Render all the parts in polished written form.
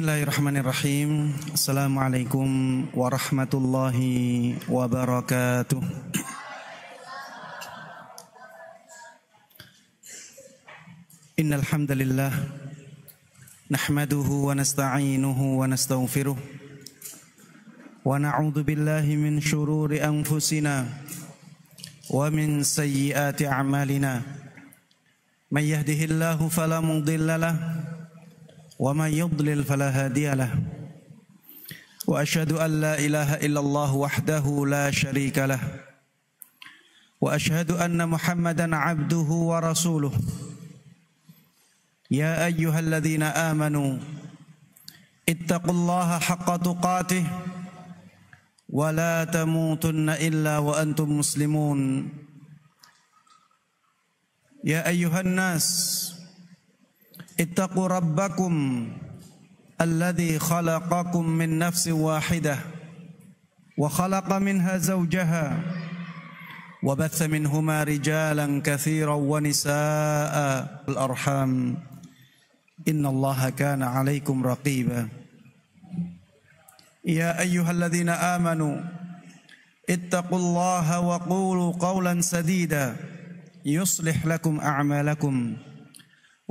Bismillahirrahmanirrahim. Assalamualaikum warahmatullahi wabarakatuh. Innal hamdalillah nahmaduhu wa nasta'inuhu wa nastaghfiruh wa na'udzu billahi min shururi anfusina wa min sayyiati a'malina. May yahdihillahu fala mudilla lahu وَمَنْ يُضْلِلْ فَلَا هَادِيَ لَهُ وَأَشْهَدُ أَنْ لَا إِلَهَ إِلَّا اللَّهُ وَحْدَهُ لَا شَرِيكَ لَهُ وَأَشْهَدُ أَنَّ مُحَمَّدًا عَبْدُهُ وَرَسُولُهُ يَا أَيُّهَا الَّذِينَ آمَنُوا اتَّقُوا اللَّهَ حَقَّ تُقَاتِهِ وَلَا تَمُوتُنَّ إِلَّا وَأَنْتُمْ مُسْلِمُونَ يَا أَيُّهَا النَّاسُ اتقوا ربكم الذي خلقكم من نفس واحدة وخلق منها زوجها وبث منهما رجالا كثيرا ونساء الأرحام إن الله كان عليكم رقيبا يا أيها الذين آمنوا اتقوا الله وقولوا قولا سديدا يصلح لكم أعمالكم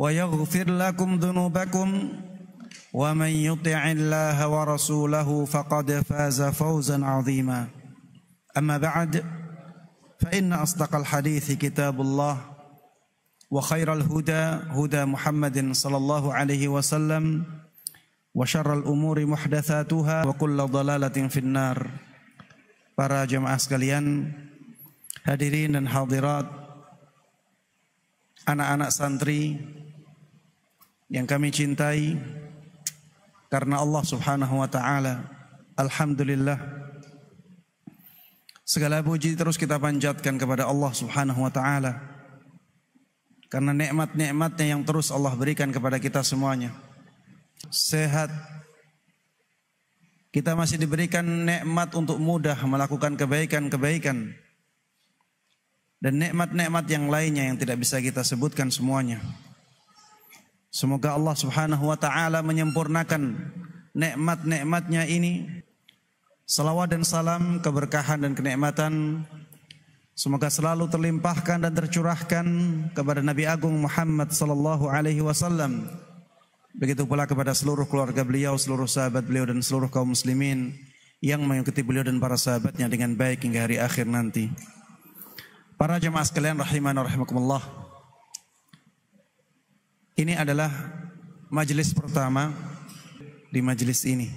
ويغفر لكم ذنوبكم ومن يطع الله ورسوله فقد فاز فوزا عظيما أما بعد فإن أصدق الحديث كتاب الله وخير الهدى هدى محمد صلى الله عليه وسلم وشر الأمور محدثاتها وكل ضلالة في النار. Para jemaah sekalian, hadirin dan hadirat, anak-anak santri yang kami cintai karena Allah Subhanahu wa taala, alhamdulillah segala puji terus kita panjatkan kepada Allah Subhanahu wa taala karena nikmat-nikmatnya yang terus Allah berikan kepada kita semuanya. Sehat, kita masih diberikan nikmat untuk mudah melakukan kebaikan-kebaikan, dan nikmat-nikmat yang lainnya yang tidak bisa kita sebutkan semuanya. Semoga Allah Subhanahu wa taala menyempurnakan nikmat-nikmatnya ini. Salawat dan salam, keberkahan dan kenikmatan semoga selalu terlimpahkan dan tercurahkan kepada Nabi Agung Muhammad sallallahu alaihi wasallam. Begitu pula kepada seluruh keluarga beliau, seluruh sahabat beliau dan seluruh kaum muslimin yang mengikuti beliau dan para sahabatnya dengan baik hingga hari akhir nanti. Para jemaah sekalian rahimani wa rahimakumullah, ini adalah majelis pertama di majelis ini.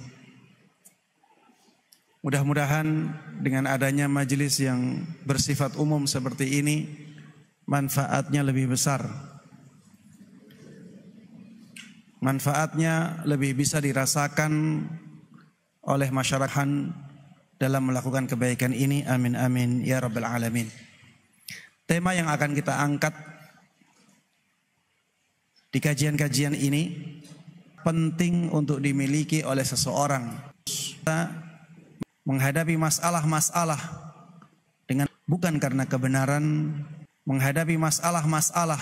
Mudah-mudahan dengan adanya majelis yang bersifat umum seperti ini, manfaatnya lebih besar. Manfaatnya lebih bisa dirasakan oleh masyarakat dalam melakukan kebaikan ini. Amin amin ya rabbal alamin. Tema yang akan kita angkat di kajian-kajian ini penting untuk dimiliki oleh seseorang. Kita menghadapi masalah-masalah dengan bukan karena kebenaran, menghadapi masalah-masalah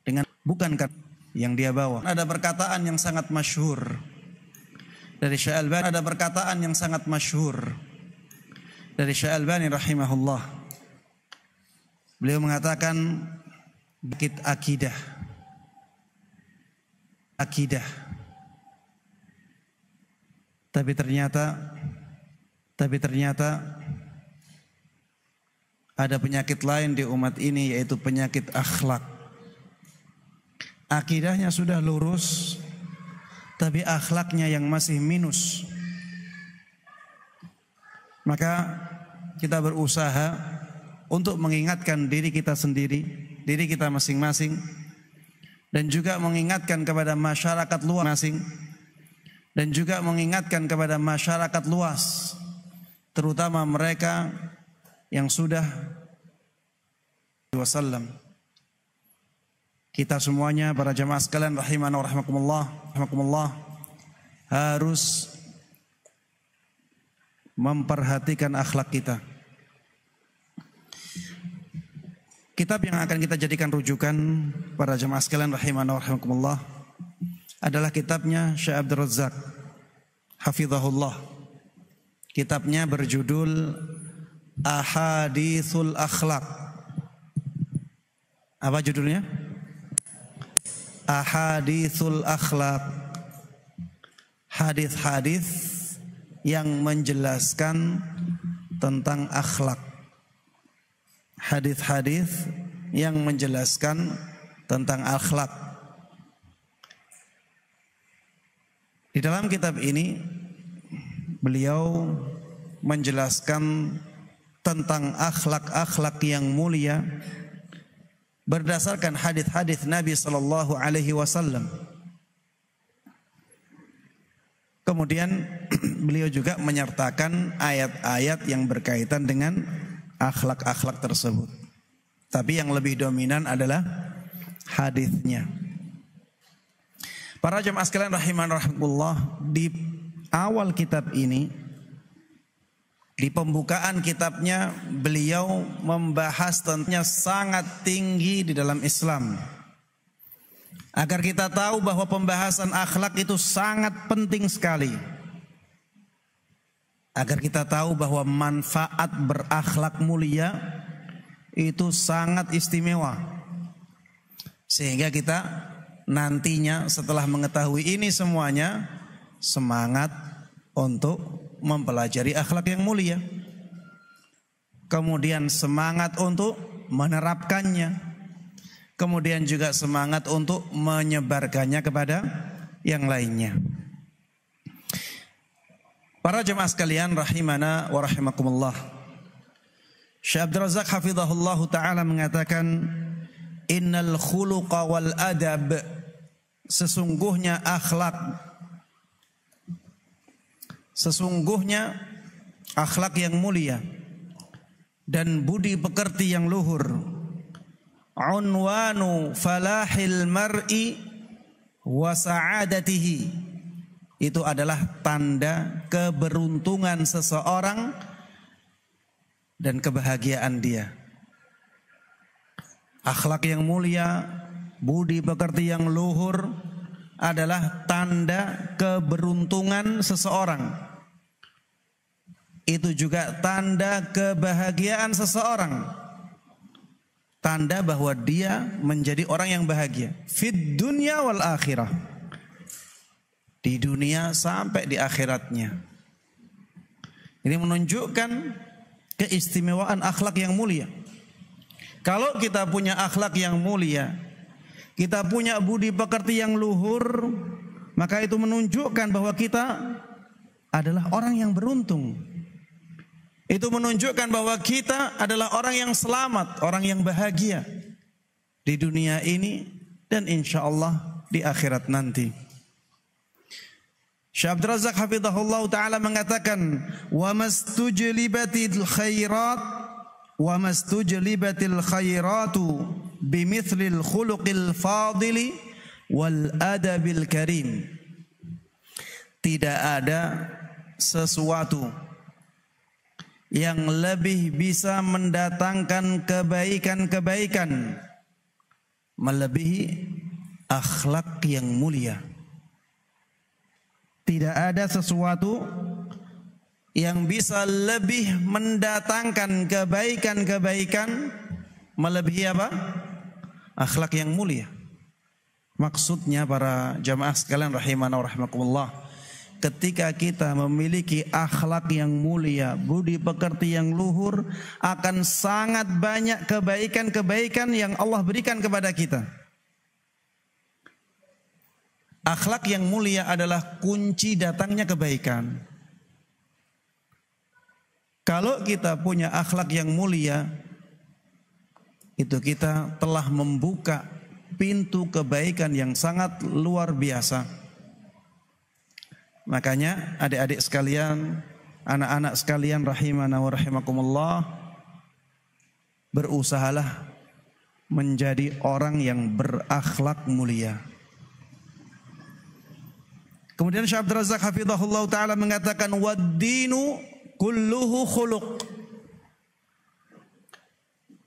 dengan bukan karena yang dia bawa. Ada perkataan yang sangat masyhur dari Syekh Albani, ada perkataan yang sangat masyhur dari Syekh Albani rahimahullah. Beliau mengatakan sakit akidah. Tapi ternyata ada penyakit lain di umat ini, yaitu penyakit akhlak. Akidahnya sudah lurus, tapi akhlaknya yang masih minus. Maka kita berusaha untuk mengingatkan diri kita sendiri, diri kita masing-masing, dan juga mengingatkan kepada masyarakat luas masing, dan juga mengingatkan kepada masyarakat luas, terutama mereka yang sudah wasallam. Kita semuanya para jamaah sekalian rahimana wa rahimakumullah harus memperhatikan akhlak kita. Kitab yang akan kita jadikan rujukan para jemaah sekalian rahimana wa rahimakumullah adalah kitabnya Syekh Abdul Razak hafizahullah. Kitabnya berjudul Ahaditsul Akhlaq. Apa judulnya? Ahaditsul Akhlaq. Hadis-hadis yang menjelaskan tentang akhlak. Hadis-hadis yang menjelaskan tentang akhlak. Di dalam kitab ini beliau menjelaskan tentang akhlak-akhlak yang mulia berdasarkan hadis-hadis Nabi sallallahu alaihi wasallam. Kemudian beliau juga menyertakan ayat-ayat yang berkaitan dengan akhlak-akhlak tersebut. Tapi yang lebih dominan adalah hadisnya. Para jemaah sekalian rahimanallah, di awal kitab ini, di pembukaan kitabnya, beliau membahas tentang sangat tinggi di dalam Islam. Agar kita tahu bahwa pembahasan akhlak itu sangat penting sekali. Agar kita tahu bahwa manfaat berakhlak mulia itu sangat istimewa. Sehingga kita nantinya setelah mengetahui ini semuanya, semangat untuk mempelajari akhlak yang mulia. Kemudian semangat untuk menerapkannya. Kemudian juga semangat untuk menyebarkannya kepada yang lainnya. Para jemaah sekalian rahimana wa rahimakumullah. Syekh Abdul Razak hafizahullah ta'ala mengatakan, innal khuluqa wal adab, sesungguhnya akhlak, sesungguhnya akhlak yang mulia dan budi pekerti yang luhur, unwanu falahil mar'i wa sa'adatihi, itu adalah tanda keberuntungan seseorang dan kebahagiaan dia. Akhlak yang mulia, budi pekerti yang luhur adalah tanda keberuntungan seseorang. Itu juga tanda kebahagiaan seseorang. Tanda bahwa dia menjadi orang yang bahagia fid dunya wal akhirah, di dunia sampai di akhiratnya. Ini menunjukkan keistimewaan akhlak yang mulia. Kalau kita punya akhlak yang mulia, kita punya budi pekerti yang luhur, maka itu menunjukkan bahwa kita adalah orang yang beruntung. Itu menunjukkan bahwa kita adalah orang yang selamat, orang yang bahagia di dunia ini dan insya Allah di akhirat nanti. Syekh Abdul Razak hafizahullah ta'ala mengatakan, wa mastujlibatil khairat wa mastujlibatil khairatu bimithlil khuluqil fadili wal adabil karim. Tidak ada sesuatu yang lebih bisa mendatangkan kebaikan-kebaikan melebihi akhlak yang mulia. Tidak ada sesuatu yang bisa lebih mendatangkan kebaikan-kebaikan melebihi apa? Akhlak yang mulia. Maksudnya para jamaah sekalian rahimana wa rahimakumullah, ketika kita memiliki akhlak yang mulia, budi pekerti yang luhur, akan sangat banyak kebaikan-kebaikan yang Allah berikan kepada kita. Akhlak yang mulia adalah kunci datangnya kebaikan. Kalau kita punya akhlak yang mulia, itu kita telah membuka pintu kebaikan yang sangat luar biasa. Makanya adik-adik sekalian, anak-anak sekalian rahimana wa rahimakumullah, berusahalah menjadi orang yang berakhlak mulia. Kemudian Syekh Abdul Razak hafizahullah ta'ala mengatakan, wad-dinu kulluhu khuluq.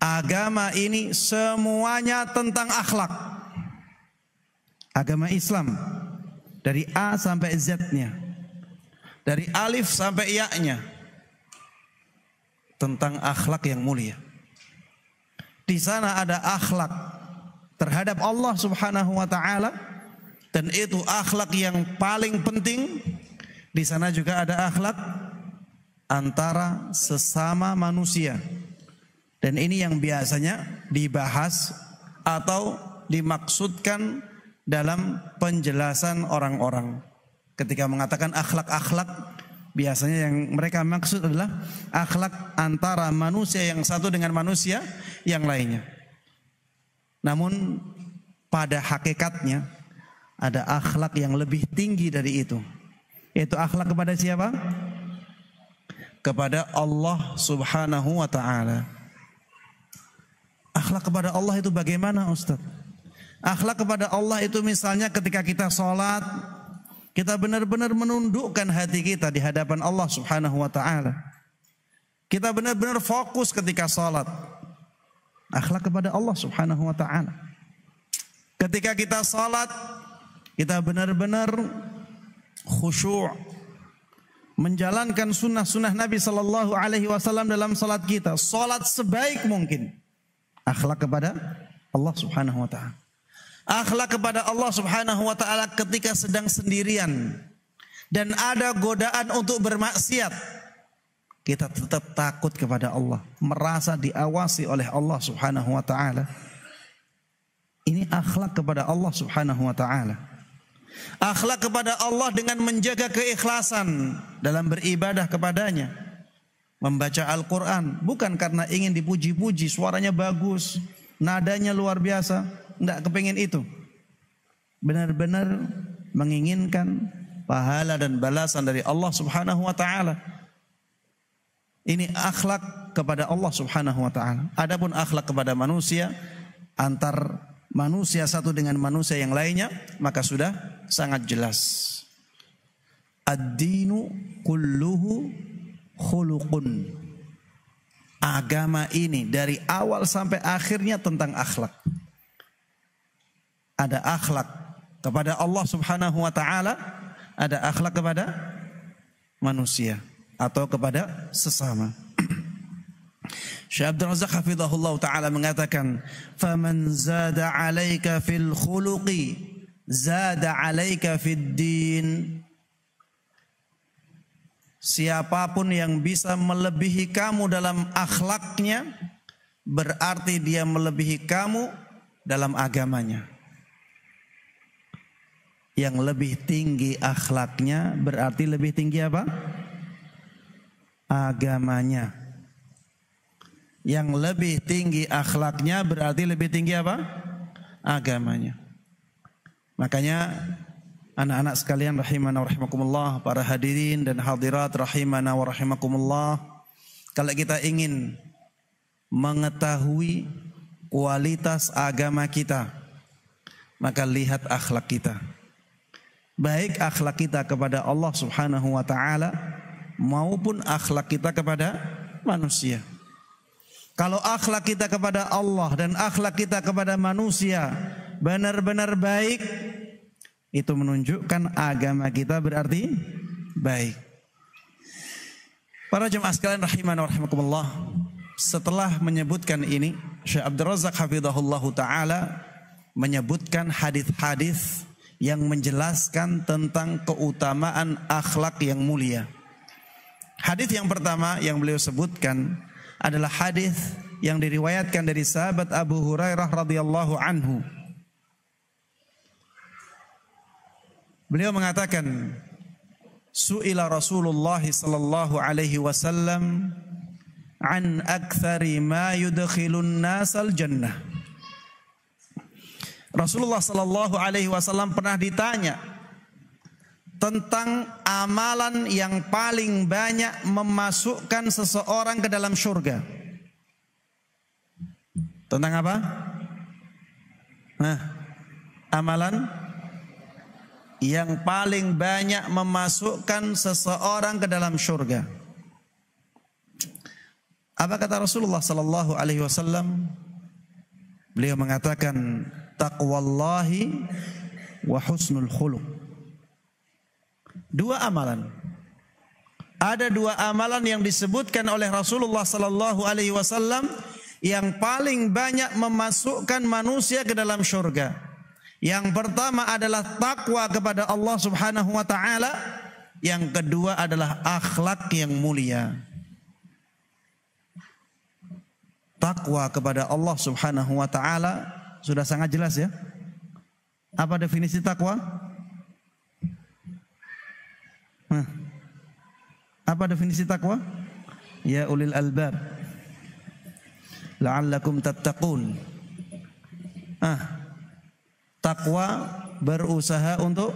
Agama ini semuanya tentang akhlak. Agama Islam dari A sampai Z-nya, dari alif sampai ya-nya, tentang akhlak yang mulia. Di sana ada akhlak terhadap Allah Subhanahu wa taala, dan itu akhlak yang paling penting. Di sana juga ada akhlak antara sesama manusia. Dan ini yang biasanya dibahas atau dimaksudkan dalam penjelasan orang-orang. Ketika mengatakan akhlak-akhlak, biasanya yang mereka maksud adalah akhlak antara manusia yang satu dengan manusia yang lainnya. Namun pada hakikatnya ada akhlak yang lebih tinggi dari itu. Yaitu akhlak kepada siapa? Kepada Allah Subhanahu wa ta'ala. Akhlak kepada Allah itu bagaimana, Ustaz? Akhlak kepada Allah itu misalnya ketika kita sholat, kita benar-benar menundukkan hati kita di hadapan Allah Subhanahu wa ta'ala. Kita benar-benar fokus ketika sholat. Akhlak kepada Allah Subhanahu wa ta'ala. Ketika kita sholat, kita benar-benar khusyuk, menjalankan sunnah-sunnah Nabi Sallallahu Alaihi Wasallam dalam sholat kita. Sholat sebaik mungkin. Akhlak kepada Allah Subhanahu wa ta'ala. Akhlak kepada Allah Subhanahu wa ta'ala ketika sedang sendirian dan ada godaan untuk bermaksiat, kita tetap takut kepada Allah, merasa diawasi oleh Allah Subhanahu wa ta'ala. Ini akhlak kepada Allah Subhanahu wa ta'ala. Akhlak kepada Allah dengan menjaga keikhlasan dalam beribadah kepadanya. Membaca Al-Quran bukan karena ingin dipuji-puji, suaranya bagus, nadanya luar biasa. Tidak kepingin itu. Benar-benar menginginkan pahala dan balasan dari Allah Subhanahu wa ta'ala. Ini akhlak kepada Allah Subhanahu wa ta'ala. Adapun akhlak kepada manusia, antar manusia satu dengan manusia yang lainnya, maka sudah sangat jelas. Ad-dinu kulluhu khuluqun. Agama ini dari awal sampai akhirnya tentang akhlak. Ada akhlak kepada Allah Subhanahu wa ta'ala, ada akhlak kepada manusia atau kepada sesama. Syekh Abdul Razak hafizahullah ta'ala mengatakan, faman zada 'alaika fil khuluqi zada 'alaika fid din. Siapapun yang bisa melebihi kamu dalam akhlaknya, berarti dia melebihi kamu dalam agamanya. Yang lebih tinggi akhlaknya berarti lebih tinggi apa? Agamanya. Yang lebih tinggi akhlaknya berarti lebih tinggi apa? Agamanya. Makanya anak-anak sekalian rahimana wa rahimakumullah, para hadirin dan hadirat rahimana wa rahimakumullah, kalau kita ingin mengetahui kualitas agama kita, maka lihat akhlak kita. Baik akhlak kita kepada Allah Subhanahu wa ta'ala maupun akhlak kita kepada manusia. Kalau akhlak kita kepada Allah dan akhlak kita kepada manusia benar-benar baik, itu menunjukkan agama kita berarti baik. Para jemaah sekalian rahimana wa rahimakumullah, setelah menyebutkan ini, Syekh Abdul Razak hafizahullahu ta'ala menyebutkan hadis-hadis yang menjelaskan tentang keutamaan akhlak yang mulia. Hadis yang pertama yang beliau sebutkan adalah hadis yang diriwayatkan dari sahabat Abu Hurairah radhiyallahu anhu. Beliau mengatakan, su'ila Rasulullah sallallahu alaihi wasallam an aktsari ma yudkhilun nasal jannah. Rasulullah sallallahu alaihi wasallam pernah ditanya tentang amalan yang paling banyak memasukkan seseorang ke dalam surga. Tentang apa? Amalan yang paling banyak memasukkan seseorang ke dalam surga. Apa kata Rasulullah sallallahu alaihi wasallam? Beliau mengatakan, taqwallahi wa husnul khuluq. Dua amalan. Ada dua amalan yang disebutkan oleh Rasulullah sallallahu alaihi wasallam yang paling banyak memasukkan manusia ke dalam surga. Yang pertama adalah takwa kepada Allah Subhanahu wa taala, yang kedua adalah akhlak yang mulia. Takwa kepada Allah Subhanahu wa taala sudah sangat jelas ya. Apa definisi takwa? Apa definisi takwa? Ya ulil albab la'allakum tattaqun. Takwa berusaha untuk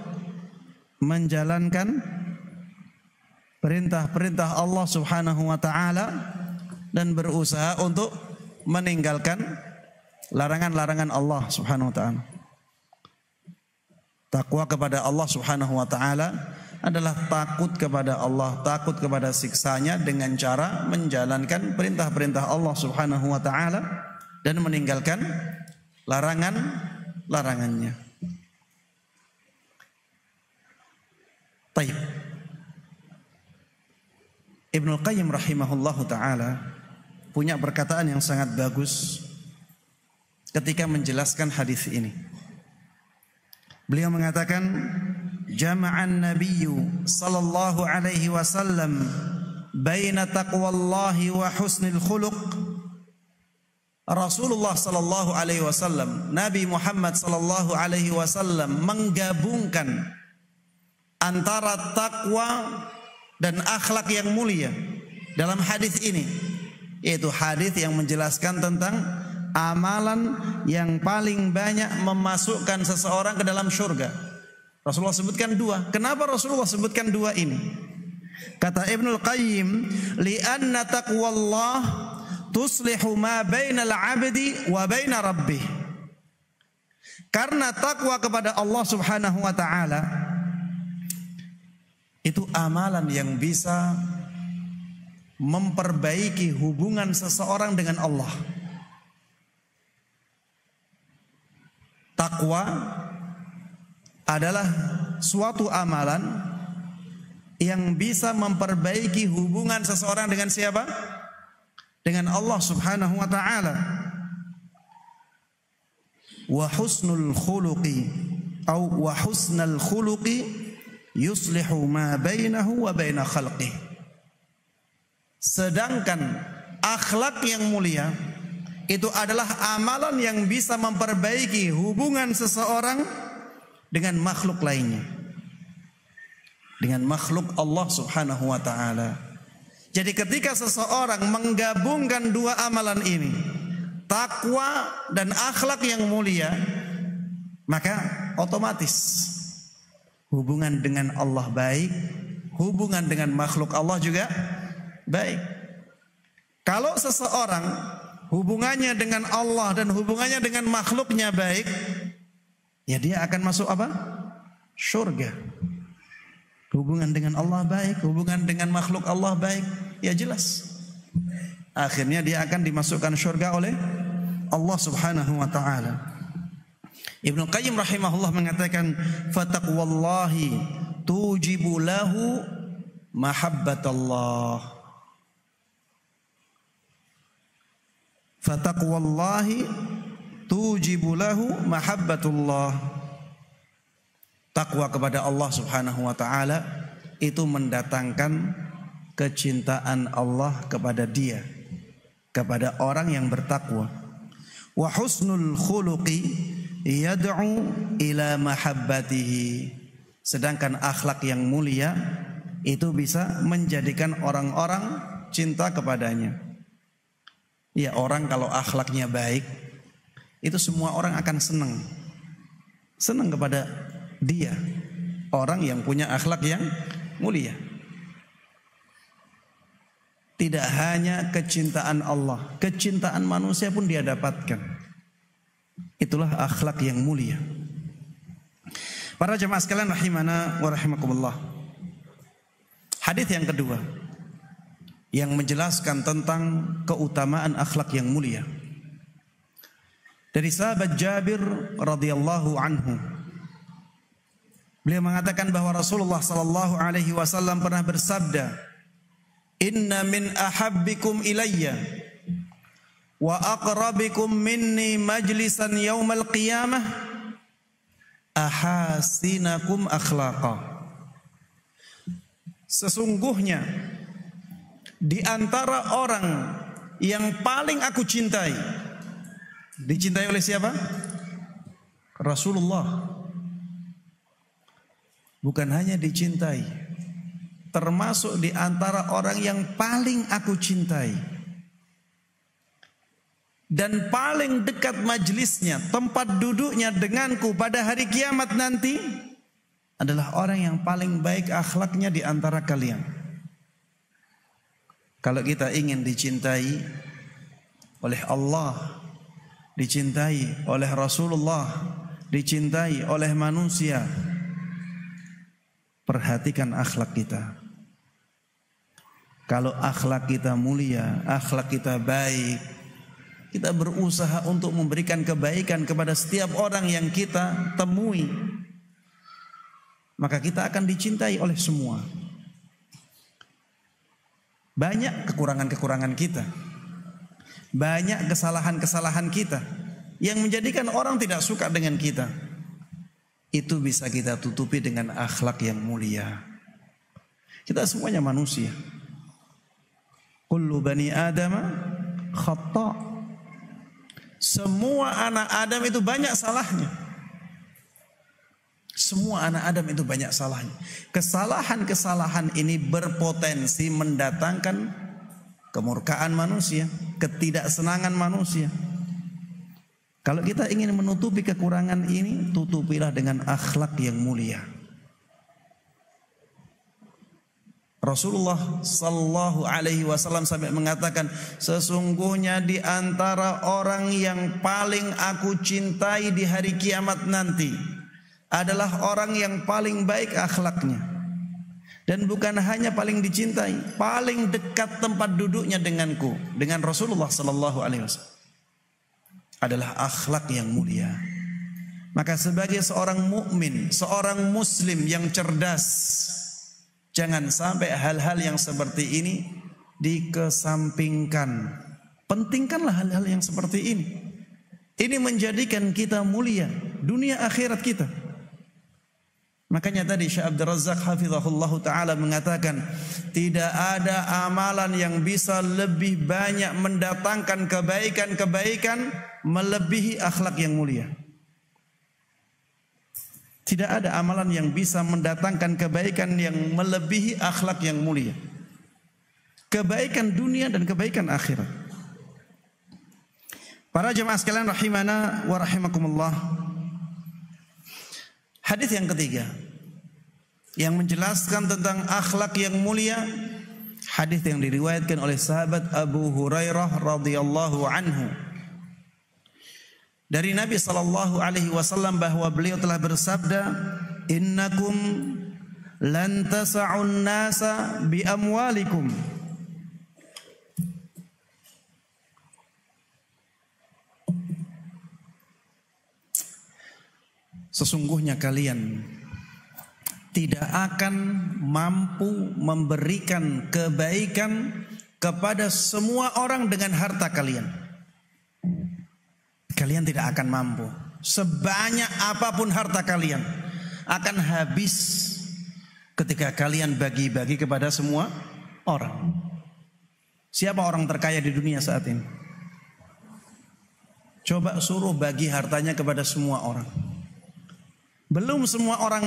menjalankan perintah-perintah Allah Subhanahu wa taala dan berusaha untuk meninggalkan larangan-larangan Allah Subhanahu wa taala. Takwa kepada Allah Subhanahu wa taala adalah takut kepada Allah, takut kepada siksanya dengan cara menjalankan perintah-perintah Allah Subhanahu wa taala dan meninggalkan larangannya. Baik. Ibnu Qayyim rahimahullahu taala punya perkataan yang sangat bagus ketika menjelaskan hadis ini. Beliau mengatakan, jama'an nabiyyu sallallahu alaihi wasallam baina taqwallahi wa husnil khuluq. Rasulullah sallallahu alaihi wasallam, Nabi Muhammad sallallahu alaihi wasallam menggabungkan antara takwa dan akhlak yang mulia dalam hadis ini, yaitu hadis yang menjelaskan tentang amalan yang paling banyak memasukkan seseorang ke dalam surga. Rasulullah sebutkan dua. Kenapa Rasulullah sebutkan dua ini? Kata Ibnul Qayyim, li'anna taqwallah tuslihu ma bainal 'abdi wa baina rabbih. Karena takwa kepada Allah Subhanahu wa taala itu amalan yang bisa memperbaiki hubungan seseorang dengan Allah. Takwa adalah suatu amalan yang bisa memperbaiki hubungan seseorang dengan siapa? Dengan Allah Subhanahu wa taala. Wa husnul khuluqi atau wa husnal khuluqi yuslihu ma bainahu wa baina khalqih. Sedangkan akhlak yang mulia itu adalah amalan yang bisa memperbaiki hubungan seseorang dengan makhluk lainnya, dengan makhluk Allah Subhanahu wa taala. Jadi ketika seseorang menggabungkan dua amalan ini, takwa dan akhlak yang mulia, maka otomatis hubungan dengan Allah baik, hubungan dengan makhluk Allah juga baik. Kalau seseorang hubungannya dengan Allah dan hubungannya dengan makhluknya baik, ya dia akan masuk apa? Surga. Hubungan dengan Allah baik, hubungan dengan makhluk Allah baik, ya jelas. Akhirnya dia akan dimasukkan surga oleh Allah Subhanahu wa taala. Ibnu Qayyim rahimahullah mengatakan, fataqwallahi tujibu lahu mahabbatallah. Fataqwallahi tujibu lahu mahabbatullah. Takwa kepada Allah Subhanahu wa taala itu mendatangkan kecintaan Allah kepada dia, kepada orang yang bertakwa. Wa husnul khuluqi yad'u ila mahabbatihi. Sedangkan akhlak yang mulia itu bisa menjadikan orang-orang cinta kepadanya. Ya, orang kalau akhlaknya baik, itu semua orang akan senang kepada dia, orang yang punya akhlak yang mulia. Tidak hanya kecintaan Allah, kecintaan manusia pun dia dapatkan. Itulah akhlak yang mulia. Para jemaah sekalian rahimana wa rahimakumullah. Hadis yang kedua yang menjelaskan tentang keutamaan akhlak yang mulia. Dari sahabat Jabir radhiyallahu anhu, Beliau mengatakan bahwa Rasulullah sallallahu alaihi wasallam pernah bersabda, "Inna min ahabbikum ilayya wa aqrabikum minni majlisan yaumal qiyamah ahasinakum akhlaqa." Sesungguhnya di antara orang yang paling aku cintai, dicintai oleh siapa? Rasulullah. Bukan hanya dicintai, termasuk di antara orang yang paling aku cintai dan paling dekat majlisnya, tempat duduknya denganku pada hari kiamat nanti adalah orang yang paling baik akhlaknya di antara kalian. Kalau kita ingin dicintai oleh Allah, dicintai oleh Rasulullah, dicintai oleh manusia, perhatikan akhlak kita. Kalau akhlak kita mulia, akhlak kita baik, kita berusaha untuk memberikan kebaikan kepada setiap orang yang kita temui, maka kita akan dicintai oleh semua. Banyak kekurangan-kekurangan kita, banyak kesalahan-kesalahan kita yang menjadikan orang tidak suka dengan kita. Itu bisa kita tutupi dengan akhlak yang mulia. Kita semuanya manusia. Kullu bani Adam khata'. Semua anak Adam itu banyak salahnya. Semua anak Adam itu banyak salahnya. Kesalahan-kesalahan ini berpotensi mendatangkan kemurkaan manusia, ketidaksenangan manusia. Kalau kita ingin menutupi kekurangan ini, tutupilah dengan akhlak yang mulia. Rasulullah sallallahu alaihi wasallam sampai mengatakan, sesungguhnya di antara orang yang paling aku cintai di hari kiamat nanti adalah orang yang paling baik akhlaknya. Dan bukan hanya paling dicintai, paling dekat tempat duduknya denganku, dengan Rasulullah sallallahu alaihi wasallam, adalah akhlak yang mulia. Maka sebagai seorang mukmin, seorang muslim yang cerdas, jangan sampai hal-hal yang seperti ini dikesampingkan. Pentingkanlah hal-hal yang seperti ini. Ini menjadikan kita mulia dunia akhirat kita. Makanya tadi Syekh Abdul Razak hafizahullah ta'ala mengatakan, tidak ada amalan yang bisa lebih banyak mendatangkan kebaikan-kebaikan melebihi akhlak yang mulia. Tidak ada amalan yang bisa mendatangkan kebaikan yang melebihi akhlak yang mulia. Kebaikan dunia dan kebaikan akhirat. Para jemaah sekalian rahimana wa rahimakumullah. Hadis yang ketiga yang menjelaskan tentang akhlak yang mulia, hadis yang diriwayatkan oleh sahabat Abu Hurairah radhiyallahu anhu dari Nabi sallallahu alaihi wasallam bahwa beliau telah bersabda, "Innakum lan tas'un nasa bi amwalikum." Sesungguhnya kalian tidak akan mampu memberikan kebaikan kepada semua orang dengan harta kalian. Kalian tidak akan mampu. Sebanyak apapun harta kalian akan habis ketika kalian bagi-bagi kepada semua orang. Siapa orang terkaya di dunia saat ini? Coba suruh bagi hartanya kepada semua orang. Belum semua orang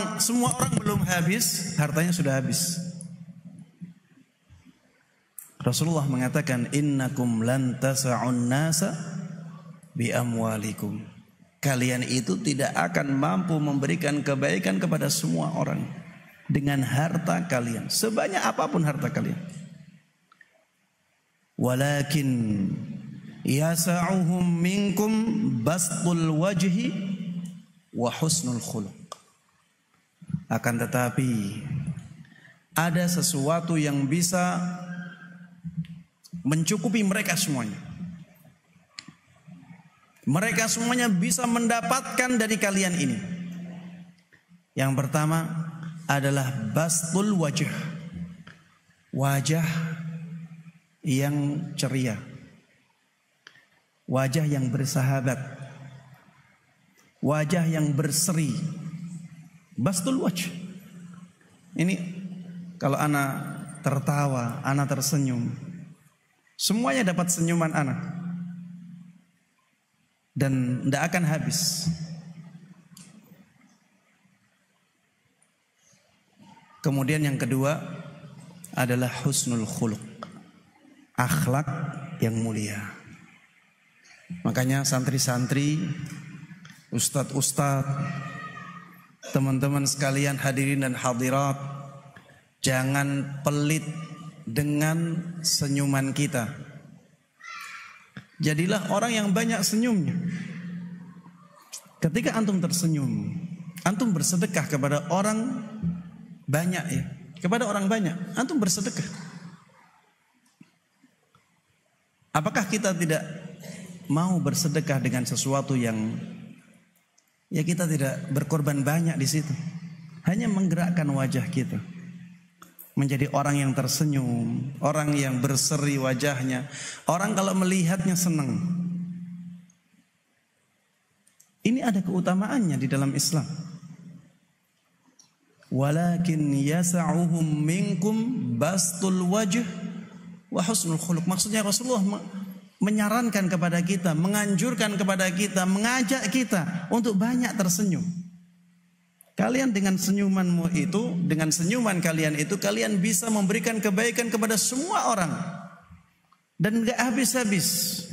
belum habis, hartanya sudah habis. Rasulullah mengatakan, "Innakum lan tas'un nasa bi amwalikum." Kalian itu tidak akan mampu memberikan kebaikan kepada semua orang dengan harta kalian, sebanyak apapun harta kalian. Walakin yasa'uhum minkum bastul wajhi wa husnul khuluq. Akan tetapi ada sesuatu yang bisa mencukupi mereka semuanya. Mereka semuanya bisa mendapatkan dari kalian ini. Yang pertama adalah bastul wajah. Wajah yang ceria. Wajah yang bersahabat. Wajah yang berseri. Bastul wajah. Ini kalau ana tertawa, ana tersenyum, semuanya dapat senyuman ana. Dan tidak akan habis. Kemudian yang kedua adalah husnul khuluq, akhlak yang mulia. Makanya santri-santri, ustadz-ustadz, teman-teman sekalian hadirin dan hadirat, jangan pelit dengan senyuman kita. Jadilah orang yang banyak senyumnya. Ketika antum tersenyum, antum bersedekah kepada orang banyak ya. Kepada orang banyak, antum bersedekah. Apakah kita tidak mau bersedekah dengan sesuatu yang ya kita tidak berkorban banyak di situ? Hanya menggerakkan wajah kita. Menjadi orang yang tersenyum, orang yang berseri wajahnya. Orang kalau melihatnya senang. Ini ada keutamaannya di dalam Islam. Walakin yasa'uhum minkum bastul wajh wa husnul khuluq. Maksudnya Rasulullah menyarankan kepada kita, menganjurkan kepada kita, mengajak kita untuk banyak tersenyum. Kalian dengan senyumanmu itu, dengan senyuman kalian itu, kalian bisa memberikan kebaikan kepada semua orang. Dan gak habis-habis.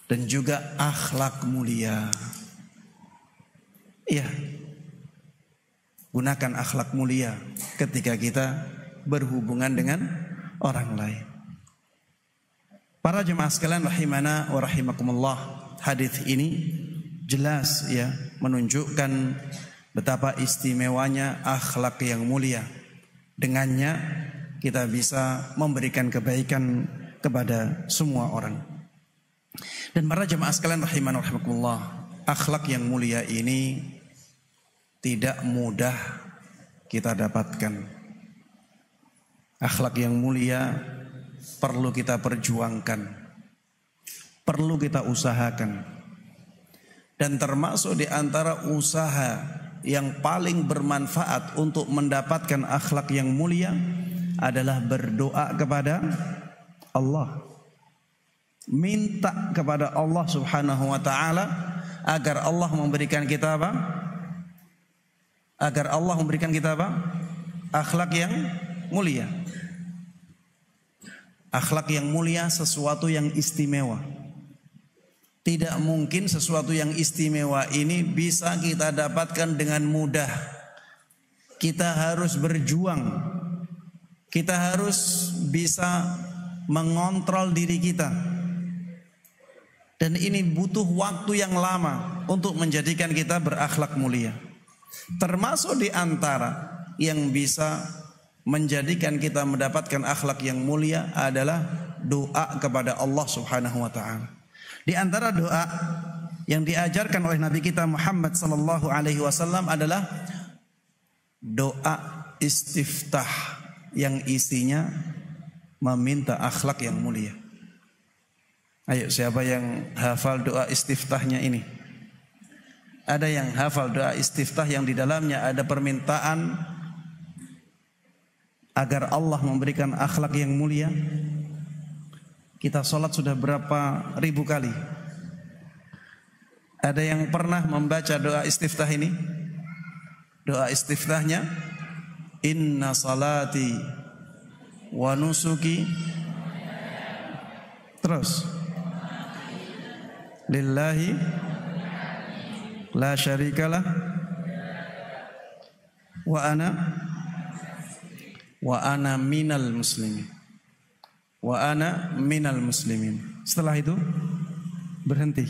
Dan juga akhlak mulia. Iya. Gunakan akhlak mulia ketika kita berhubungan dengan orang lain. Para jemaah sekalian rahimana wa rahimakumullah, hadis ini jelas ya menunjukkan betapa istimewanya akhlak yang mulia. Dengannya kita bisa memberikan kebaikan kepada semua orang. Dan para jemaah sekalian rahimana wa rahimakumullah, akhlak yang mulia ini tidak mudah kita dapatkan. Akhlak yang mulia perlu kita perjuangkan, perlu kita usahakan. Dan termasuk di antara usaha yang paling bermanfaat untuk mendapatkan akhlak yang mulia adalah berdoa kepada Allah. Minta kepada Allah Subhanahu wa taala agar Allah memberikan kita apa? Agar Allah memberikan kita apa? Akhlak yang mulia. Akhlak yang mulia sesuatu yang istimewa. Tidak mungkin sesuatu yang istimewa ini bisa kita dapatkan dengan mudah. Kita harus berjuang. Kita harus bisa mengontrol diri kita. Dan ini butuh waktu yang lama untuk menjadikan kita berakhlak mulia. Termasuk di antara yang bisa menjadikan kita mendapatkan akhlak yang mulia adalah doa kepada Allah Subhanahu wa taala. Di antara doa yang diajarkan oleh Nabi kita Muhammad sallallahu alaihi wasallam adalah doa istiftah yang isinya meminta akhlak yang mulia. Ayo, siapa yang hafal doa istiftahnya ini? Ada yang hafal doa istiftah yang di dalamnya ada permintaan agar Allah memberikan akhlak yang mulia? Kita sholat sudah berapa ribu kali? Ada yang pernah membaca doa istiftah ini? Doa istiftahnya, inna salati wa nusuki, terus lillahi la syarikalah wa ana minal muslimin. Wa ana minal muslimin. Setelah itu berhenti.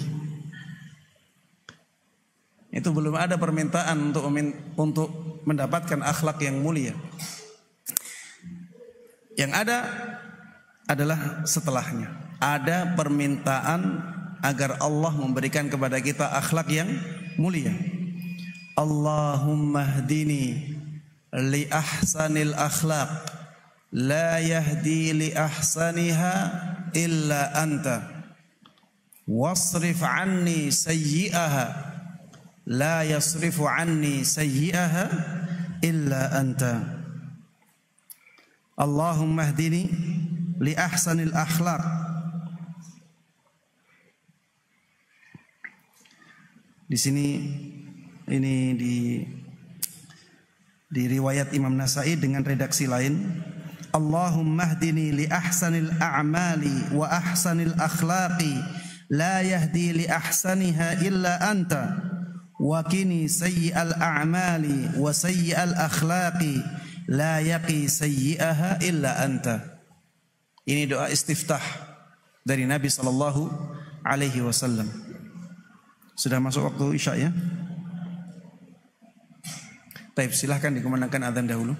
Itu belum ada permintaan untuk mendapatkan akhlak yang mulia. Yang ada adalah setelahnya. Ada permintaan agar Allah memberikan kepada kita akhlak yang mulia. Allahumma hdini li ahsanil akhlaq la yahdi li ahsaniha illa anta wasrif anni sayyi'aha la yasrifu anni sayyi'aha illa anta. Allahumma hdini li ahsanil akhlaq. Di sini ini di riwayat Imam Nasai dengan redaksi lain, Allahumma hdini li ahsanil a'mali wa ahsanil akhlaqi la yahdi li ahsaniha illa anta wa qini sayyi'al a'mali wa sayyi'al akhlaqi la yaqi sayyi'aha illa anta. Ini doa istiftah dari Nabi sallallahu alaihi wasallam. Sudah masuk waktu Isya ya? Baik, silahkan dikumandangkan azan dahulu.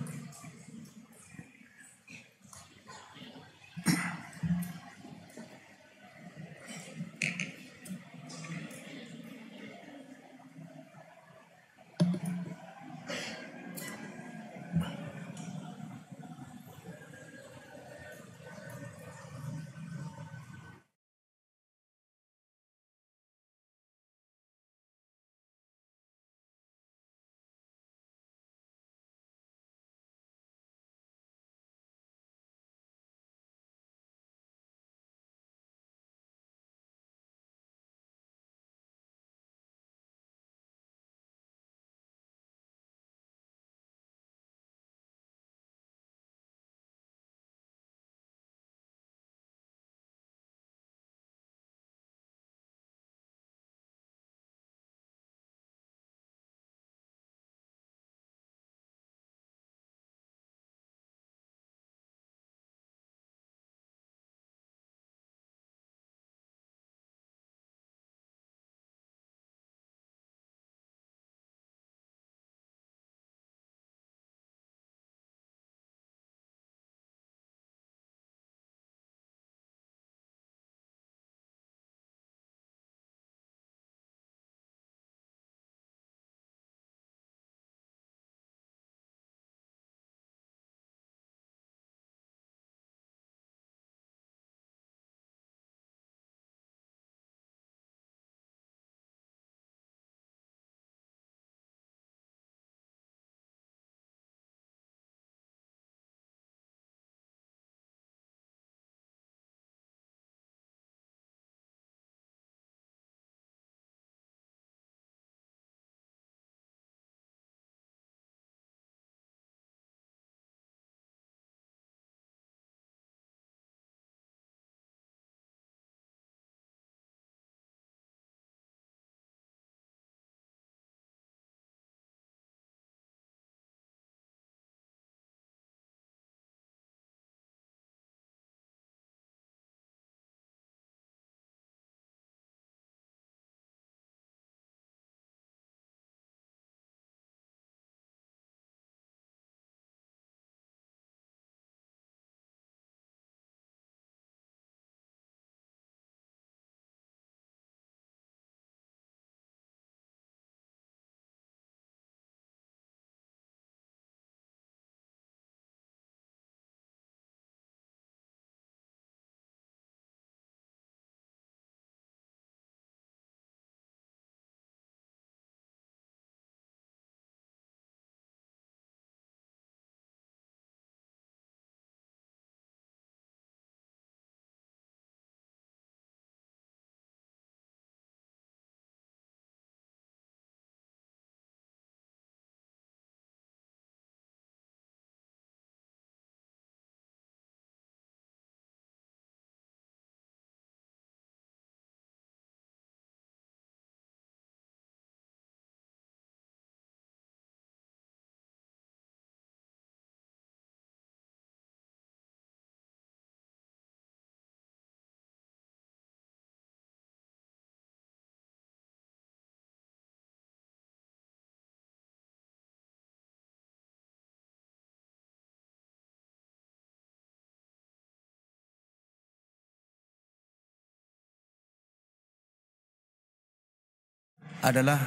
Adalah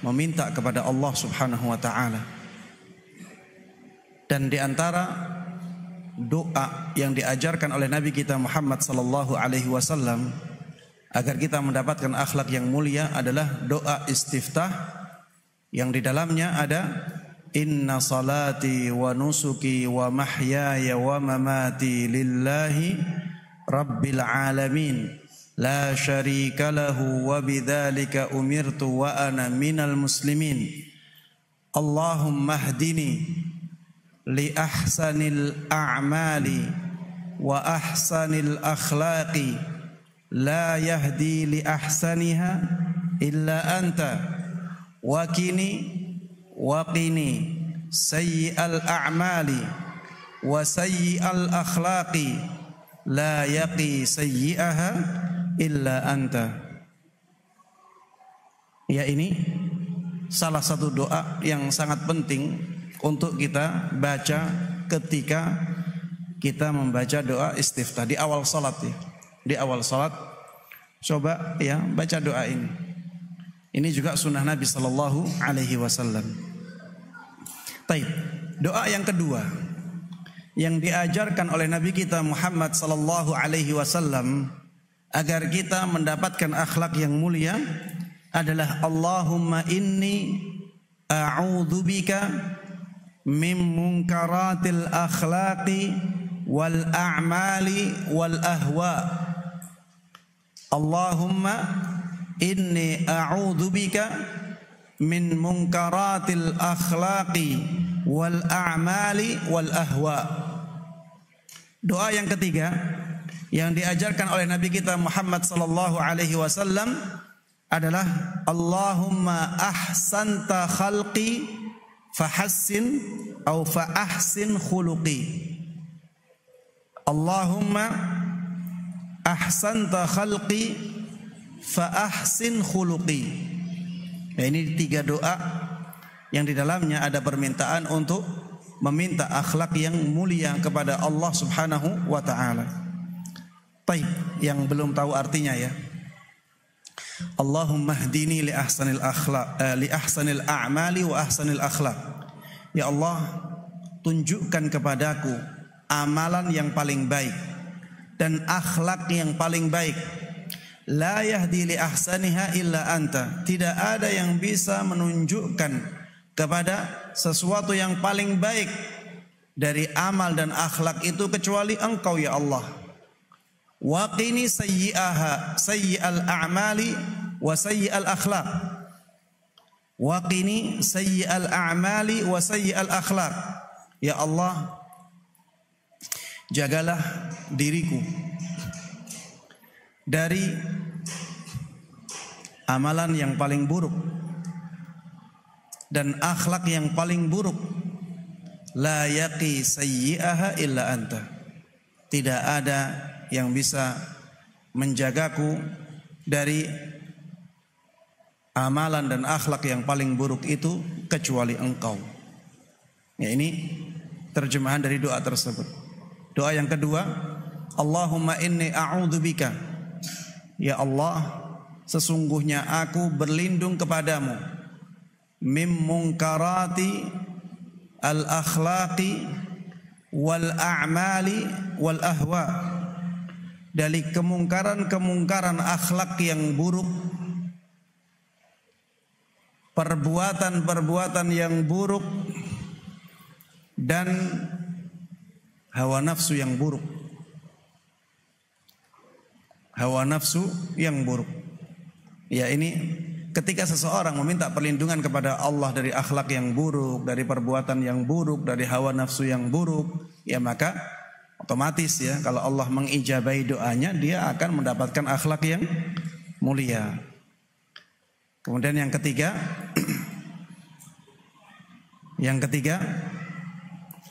meminta kepada Allah Subhanahu wa taala. Dan di antara doa yang diajarkan oleh Nabi kita Muhammad sallallahu alaihi wasallam agar kita mendapatkan akhlak yang mulia adalah doa istiftah yang di dalamnya ada inna salati wa nusuki wa mahyaya wa mamati lillahi rabbil alamin la syarika lahu wa bidzalika umirtu wa ana minal muslimin Allahumma hdini li ahsanil a'mali wa ahsanil akhlaqi la yahdi li ahsaniha illa anta wa qini sayyi'al a'mali wa sayyi'al akhlaqi la yaqi sayyi'aha illa anta. Ya, ini salah satu doa yang sangat penting untuk kita baca ketika kita membaca doa istiftah di awal salat ya. Di awal salat coba ya baca doa ini. Ini juga sunnah Nabi sallallahu alaihi wasallam. Baik, doa yang kedua yang diajarkan oleh Nabi kita Muhammad sallallahu alaihi wasallam agar kita mendapatkan akhlak yang mulia adalah Allahumma inni a'udzubika min munkaratil akhlaqi wal a'mali wal ahwa. Allahumma inni a'udzubika min munkaratil akhlaqi wal a'mali wal ahwa. Doa yang ketiga yang diajarkan oleh Nabi kita Muhammad sallallahu alaihi wasallam adalah Allahumma ahsanta khalqi fahassin atau fahsin khuluqi. Allahumma ahsanta khalqi fahsin khuluqi. Nah, ini tiga doa yang di dalamnya ada permintaan untuk meminta akhlak yang mulia kepada Allah Subhanahu wa taala. Baik, yang belum tahu artinya ya. Allahumma hdini li ahsanil akhlaq li ahsanil a'mali wa ahsanil akhlaq. Ya Allah, tunjukkan kepadaku amalan yang paling baik dan akhlak yang paling baik. La yahdi li ahsaniha illa anta. Tidak ada yang bisa menunjukkan kepada sesuatu yang paling baik dari amal dan akhlak itu kecuali Engkau ya Allah. Wa qini sayyi'aha sayyi'al a'mali wa sayyi'al akhlaq. Wa qini sayyi'al a'mali wa sayyi'al akhlaq. Ya Allah, jagalah diriku dari amalan yang paling buruk dan akhlak yang paling buruk. La yaqi sayyi'aha illa anta. Tidak ada yang bisa menjagaku dari amalan dan akhlak yang paling buruk itu kecuali Engkau. Ya, ini terjemahan dari doa tersebut. Doa yang kedua, Allahumma inni a'udzubika. Ya Allah, sesungguhnya aku berlindung kepadamu mim munkarati al akhlaqi wal a'mali wal ahwa. Dari kemungkaran-kemungkaran akhlak yang buruk, perbuatan-perbuatan yang buruk, dan hawa nafsu yang buruk. Hawa nafsu yang buruk. Ya, ini ketika seseorang meminta perlindungan kepada Allah dari akhlak yang buruk, dari perbuatan yang buruk, dari hawa nafsu yang buruk, ya maka otomatis ya kalau Allah mengijabahi doanya, dia akan mendapatkan akhlak yang mulia. Kemudian yang ketiga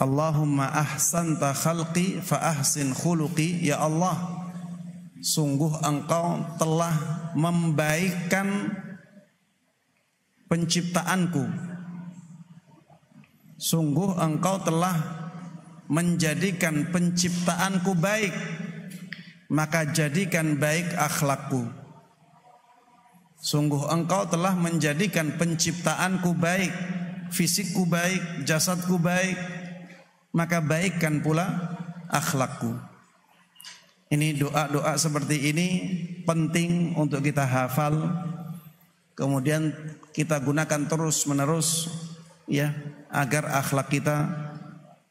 Allahumma ahsanta khalqi fa ahsin khuluqi. Ya Allah, sungguh Engkau telah membaikkan penciptaanku. Sungguh Engkau telah menjadikan penciptaanku baik, maka jadikan baik akhlakku. Sungguh engkau telah menjadikan penciptaanku baik, fisikku baik, jasadku baik, maka baikkan pula akhlakku. Ini doa-doa seperti ini penting untuk kita hafal, kemudian kita gunakan terus menerus ya, agar akhlak kita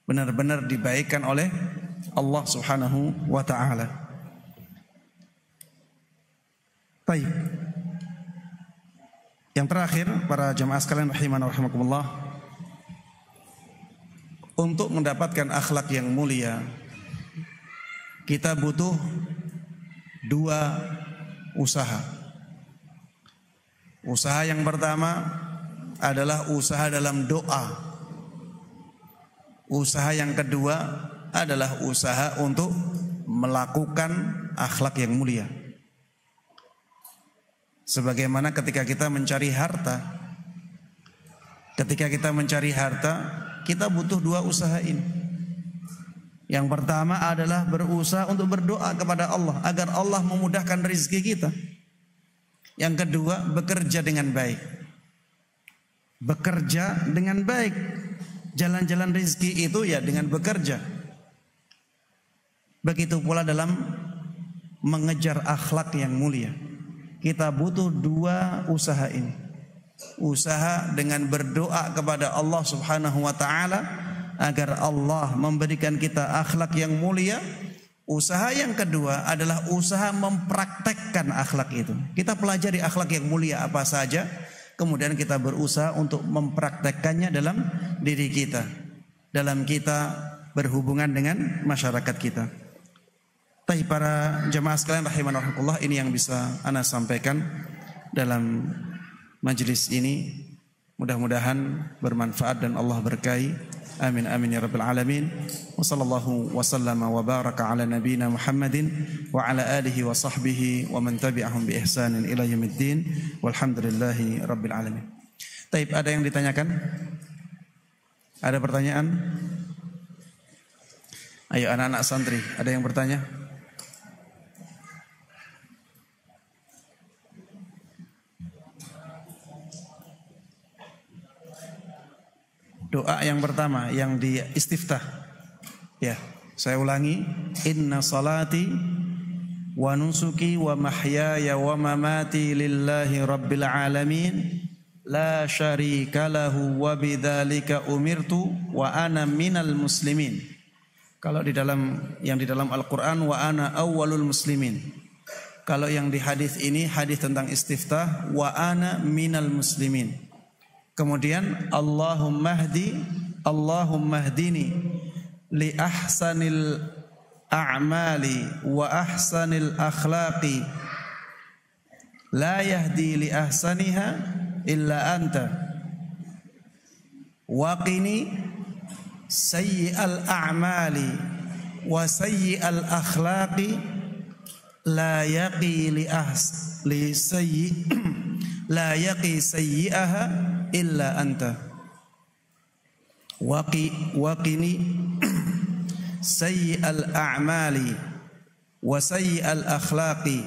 benar-benar dibaikkan oleh Allah Subhanahu wa taala. Baik. Yang terakhir, para jemaah sekalian rahimana wa rahimakumullah, untuk mendapatkan akhlak yang mulia, kita butuh dua usaha. Usaha yang pertama adalah usaha dalam doa. Usaha yang kedua adalah usaha untuk melakukan akhlak yang mulia. Sebagaimana ketika kita mencari harta, kita butuh dua usaha ini. Yang pertama adalah berusaha untuk berdoa kepada Allah agar Allah memudahkan rezeki kita. Yang kedua, bekerja dengan baik. Bekerja dengan baik. Jalan-jalan rezeki itu ya dengan bekerja. Begitu pula dalam mengejar akhlak yang mulia. Kita butuh dua usaha ini. Usaha dengan berdoa kepada Allah Subhanahu wa taala agar Allah memberikan kita akhlak yang mulia. Usaha yang kedua adalah usaha mempraktekkan akhlak itu. Kita pelajari akhlak yang mulia apa saja, kemudian kita berusaha untuk mempraktekkannya dalam diri kita, dalam kita berhubungan dengan masyarakat kita. Tapi para jemaah sekalian rahimanallah, ini yang bisa ana sampaikan dalam majlis ini. Mudah-mudahan bermanfaat dan Allah berkahi. Amin amin ya rabbal alamin. Wa sallallahu wa sallama wa baraka ala nabiyyina Muhammadin wa ala alihi wa sahbihi wa man tabi'ahum bi ihsanin ila yaumiddin. Walhamdulillahi rabbil alamin. Baik, ada yang ditanyakan? Ada pertanyaan? Ayo anak-anak santri, ada yang bertanya? Doa yang pertama yang di istiftah. Ya, saya ulangi. Inna salati wa nusuki wa mahyaya wa mamati lillahi rabbil alamin la syarika lahu wa bidzalika umirtu wa ana minal muslimin. Kalau di dalam Al-Qur'an wa ana awwalul muslimin. Kalau yang di hadis ini hadis tentang istiftah wa ana minal muslimin. Kemudian Allahumma hdini li ahsanil a'mali wa ahsanil akhlaqi la yahdi li ahsaniha illa anta wa qini sayyi'al a'mali wa sayyi'al akhlaqi la yaqi sayyi'aha illa anta waqini sayyi'al a'mali wa sayyi'al akhlaqi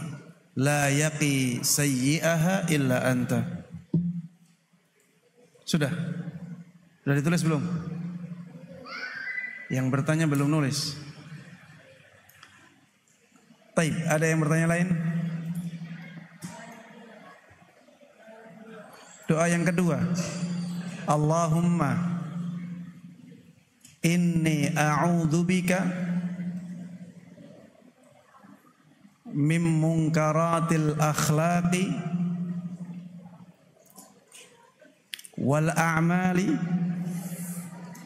la yaqi sayyi'aha illa anta. Sudah ditulis belum? Yang bertanya belum nulis. Baik, ada yang bertanya lain? Doa yang kedua, Allahumma inni a'udzubika min munkaratil akhlaqi wal a'mali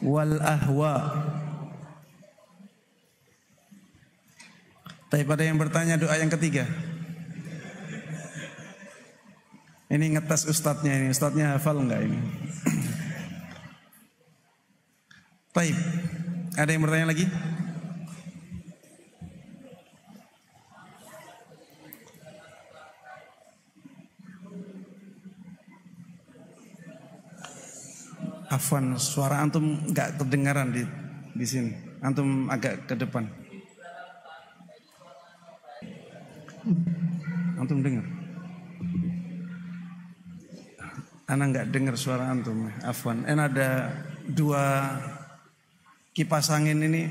wal ahwa. Tapi pada yang bertanya doa yang ketiga. Ini ngetes ustadznya ini. Ustadznya hafal enggak ini? Baik. Ada yang bertanya lagi? Afwan, suara antum enggak kedengaran di sini. Antum agak ke depan. Antum dengar? Ana nggak dengar suara antum. Afwan. Ada 2 kipas angin ini.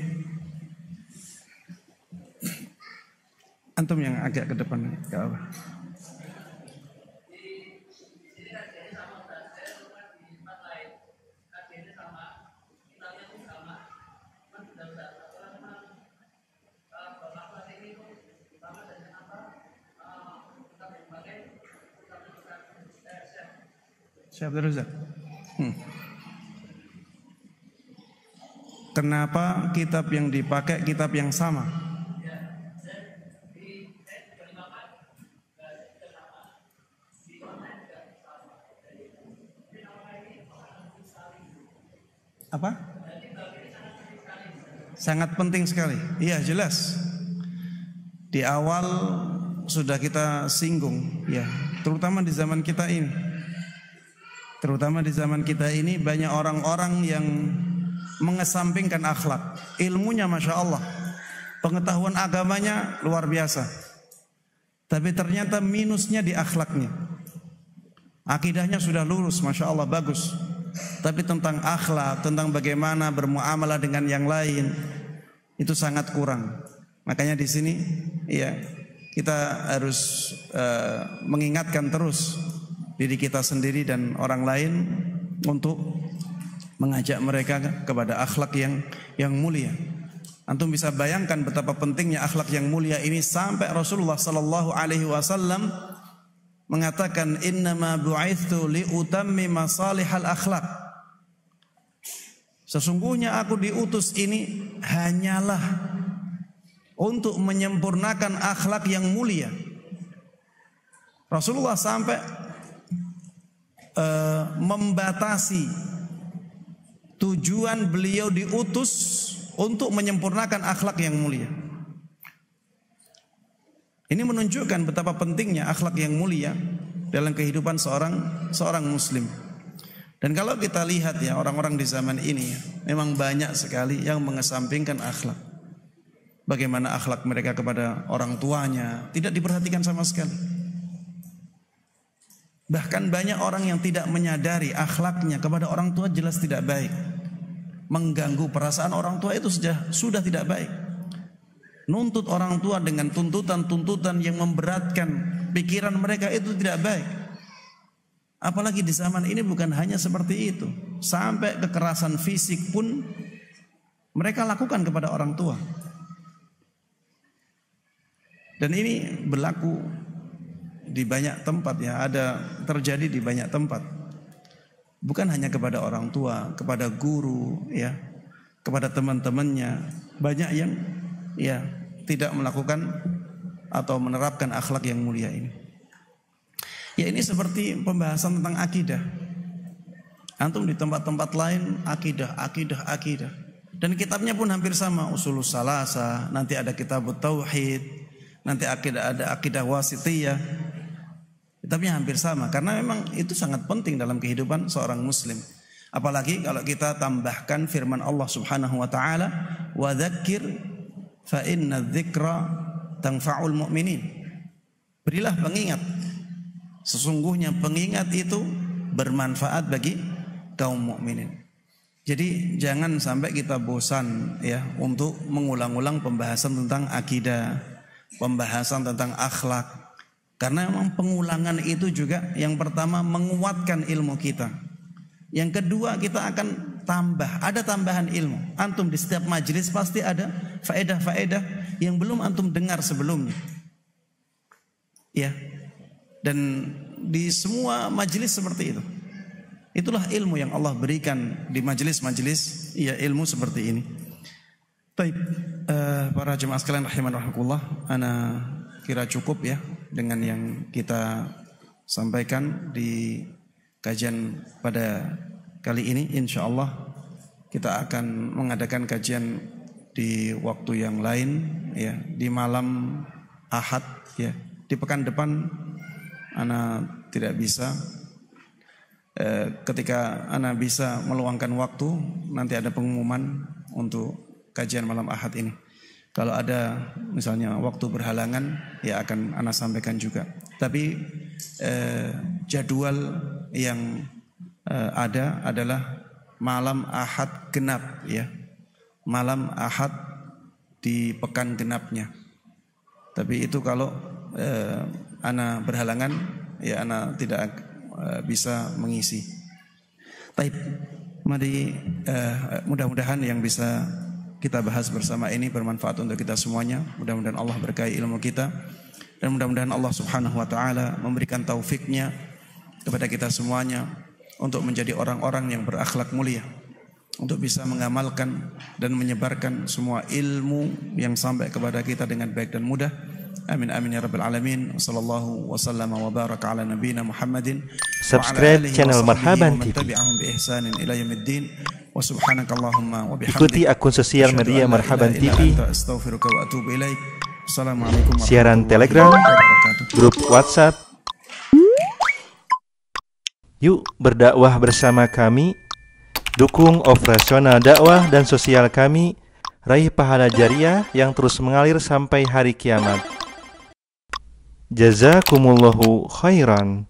Antum yang agak ke depan. Gak apa. Syekh Abdul Razak. Kenapa kitab yang dipakai kitab yang sama? Apa? Sangat penting sekali. Iya, jelas. Di awal sudah kita singgung, ya, terutama di zaman kita ini. Terutama di zaman kita ini banyak orang-orang yang mengesampingkan akhlak. Ilmunya Masya Allah, pengetahuan agamanya luar biasa, tapi ternyata minusnya di akhlaknya. Akidahnya sudah lurus, Masya Allah, bagus, tapi tentang akhlak, tentang bagaimana bermuamalah dengan yang lain, itu sangat kurang. Makanya di sini ya, kita harus mengingatkan terus diri kita sendiri dan orang lain untuk mengajak mereka kepada akhlak yang mulia. Antum bisa bayangkan betapa pentingnya akhlak yang mulia ini sampai Rasulullah sallallahu alaihi wasallam mengatakan innama bu'itsu liutammima salihal akhlak. Sesungguhnya aku diutus ini hanyalah untuk menyempurnakan akhlak yang mulia. Rasulullah sampai membatasi tujuan beliau diutus untuk menyempurnakan akhlak yang mulia. Ini menunjukkan betapa pentingnya akhlak yang mulia dalam kehidupan seorang muslim. Dan kalau kita lihat ya, orang-orang di zaman ini memang banyak sekali yang mengesampingkan akhlak. Bagaimana akhlak mereka kepada orang tuanya tidak diperhatikan sama sekali. Bahkan banyak orang yang tidak menyadari akhlaknya kepada orang tua jelas tidak baik. Mengganggu perasaan orang tua itu sudah tidak baik. Nuntut orang tua dengan tuntutan-tuntutan yang memberatkan pikiran mereka itu tidak baik. Apalagi di zaman ini bukan hanya seperti itu, sampai kekerasan fisik pun mereka lakukan kepada orang tua. Dan ini berlaku di banyak tempat ya, terjadi di banyak tempat. Bukan hanya kepada orang tua, kepada guru ya, kepada teman-temannya. Banyak yang ya tidak melakukan atau menerapkan akhlak yang mulia ini. Ya, ini seperti pembahasan tentang akidah. Antum di tempat-tempat lain akidah. Dan kitabnya pun hampir sama, Ushulus Salasah, nanti ada Kitabut Tauhid, nanti ada akidah wasitiyah. Kitabnya hampir sama karena memang itu sangat penting dalam kehidupan seorang muslim. Apalagi kalau kita tambahkan firman Allah Subhanahu wa taala, "Wa dzakir fa inna dzikra tanfa'ul mu'minin." Berilah pengingat. Sesungguhnya pengingat itu bermanfaat bagi kaum mukminin. Jadi jangan sampai kita bosan ya untuk mengulang-ulang pembahasan tentang akidah, pembahasan tentang akhlak. Karena memang pengulangan itu juga yang pertama menguatkan ilmu kita. Yang kedua kita akan ada tambahan ilmu. Antum di setiap majelis pasti ada faedah-faedah yang belum antum dengar sebelumnya. Ya. Dan di semua majelis seperti itu. Itulah ilmu yang Allah berikan di majelis-majelis ya, ilmu seperti ini. Baik, para jemaah sekalian rahimanallah, ana kira cukup ya dengan yang kita sampaikan di kajian pada kali ini. Insyaallah kita akan mengadakan kajian di waktu yang lain ya, di malam Ahad ya. Di pekan depan ana tidak bisa, ketika ana bisa meluangkan waktu nanti ada pengumuman untuk kajian malam Ahad ini. Kalau ada misalnya waktu berhalangan ya akan ana sampaikan juga. Tapi jadwal yang ada adalah malam Ahad genap ya. Malam Ahad di pekan genapnya. Tapi itu kalau ana berhalangan ya ana tidak bisa mengisi. Baik, mari mudah-mudahan yang bisa kita bahas bersama ini bermanfaat untuk kita semuanya. Mudah-mudahan Allah berkahi ilmu kita dan mudah-mudahan Allah Subhanahu wa taala memberikan taufiknya kepada kita semuanya untuk menjadi orang-orang yang berakhlak mulia, untuk bisa mengamalkan dan menyebarkan semua ilmu yang sampai kepada kita dengan baik dan mudah. Amin amin ya rabbal alamin. Sallallahu wasallam wa baraka ala nabiyyina Muhammadin. Subscribe channel Marhaban TV. Ikuti akun sosial media Marhaban TV, siaran Telegram, grup WhatsApp. Yuk berdakwah bersama kami. Dukung operasional dakwah dan sosial kami. Raih pahala jariah yang terus mengalir sampai hari kiamat. Jazakumullahu khairan.